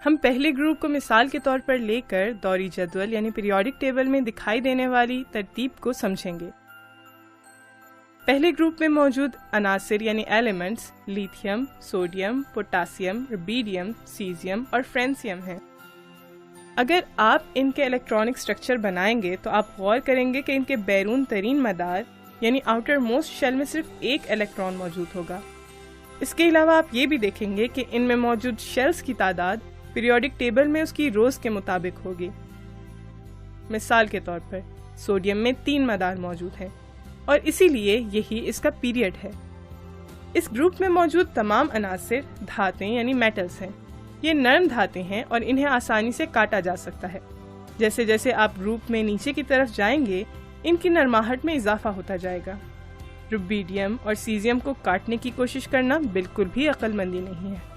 ہم پہلے گروپ کو مثال کے طور پر لے کر دوری جدول یعنی پیریوڈک ٹیبل میں دکھائی دینے والی ترتیب کو سمجھیں گے۔ پہلے گروپ میں موجود عناصر یعنی ایلیمنٹس لیتھیم، سوڈیم، پوٹاسیم، ربیڈیم، سیزیم اور فرینسیم ہیں۔ اگر آپ ان کے الیکٹرانک سٹرکچر بنائیں گے تو آپ غور کریں گے کہ ان کے بیرون ترین مدار یعنی آؤٹر موسٹ شیل میں صرف ایک الیکٹران موجود ہوگا۔ اس کے علاوہ آپ یہ بھی دیکھیں گے کہ ان میں موجود شیلز کی تعداد پیریوڈک ٹیبل میں اس کی روز کے مطابق ہوگی۔ مثال کے طور پر سوڈیم میں 3 مدار موجود ہیں اور اسی لیے یہی اس کا پیریڈ ہے۔ اس گروپ میں موجود تمام عناصر دھاتیں یعنی میٹلز ہیں۔ یہ نرم دھاتیں ہیں اور انہیں آسانی سے کاٹا جا سکتا ہے۔ جیسے جیسے آپ گروپ میں نیچے کی طرف جائیں گے ان کی نرماہٹ میں اضافہ ہوتا جائے گا۔ ربیڈیم اور سیزیم کو کاٹنے کی کوشش کرنا بالکل بھی عقل مندی نہیں ہے۔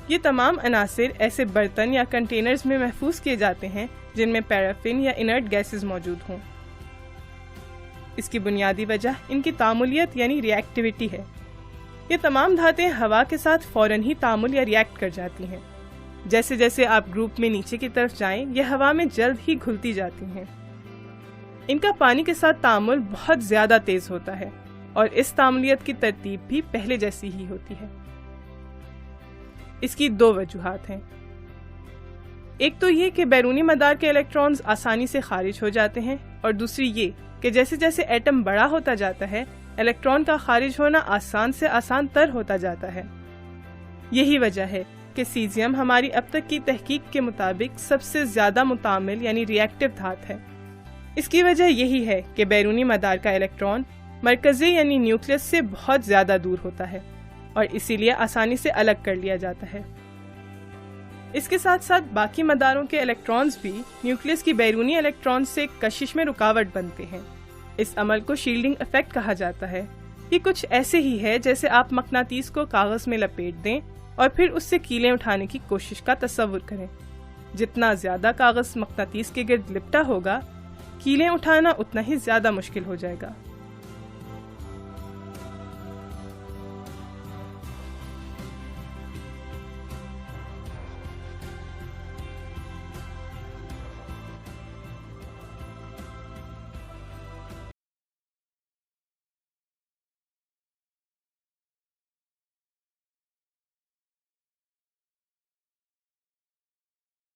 یہ تمام عناصر ایسے برتن یا کنٹینرز میں محفوظ کیے جاتے ہیں جن میں پیرافن یا انرٹ گیسز موجود ہوں۔ اس کی بنیادی وجہ ان کی تعاملیت یعنی ری ایکٹیویٹی ہے۔ یہ تمام دھاتیں ہوا کے ساتھ فوراً ہی تعامل یا ری ایکٹ کر جاتی ہیں۔ جیسے جیسے آپ گروپ میں نیچے کی طرف جائیں یہ ہوا میں جلد ہی گھلتی جاتی ہیں۔ ان کا پانی کے ساتھ تعامل بہت زیادہ تیز ہوتا ہے اور اس تعاملیت کی ترتیب بھی پہلے جیسی ہی ہوتی ہے۔ اس کی 2 وجوہات ہیں۔ ایک تو یہ کہ بیرونی مدار کے الیکٹرانز آسانی سے خارج ہو جاتے ہیں اور دوسری یہ کہ جیسے جیسے ایٹم بڑا ہوتا جاتا ہے الیکٹران کا خارج ہونا آسان سے آسان تر ہوتا جاتا ہے۔ یہی وجہ ہے کہ سیزیم ہماری اب تک کی تحقیق کے مطابق سب سے زیادہ متعامل یعنی ری ایکٹیو دھات ہے۔ اس کی وجہ یہی ہے کہ بیرونی مدار کا الیکٹران مرکزی یعنی نیوکلیس سے بہت زیادہ دور ہوتا ہے اور اسی لیے آسانی سے الگ کر لیا جاتا ہے۔ اس کے ساتھ ساتھ باقی مداروں کے الیکٹرانز بھی نیوکلیس کی بیرونی الیکٹرانز سے کشش میں رکاوٹ بنتے ہیں۔ اس عمل کو شیلڈنگ ایفیکٹ کہا جاتا ہے۔ یہ کچھ ایسے ہی ہے جیسے آپ مقناطیس کو کاغذ میں لپیٹ دیں اور پھر اس سے کیلیں اٹھانے کی کوشش کا تصور کریں۔ جتنا زیادہ کاغذ مقناطیس کے گرد لپٹا ہوگا کیلیں اٹھانا اتنا ہی زیادہ مشکل ہو جائے گا۔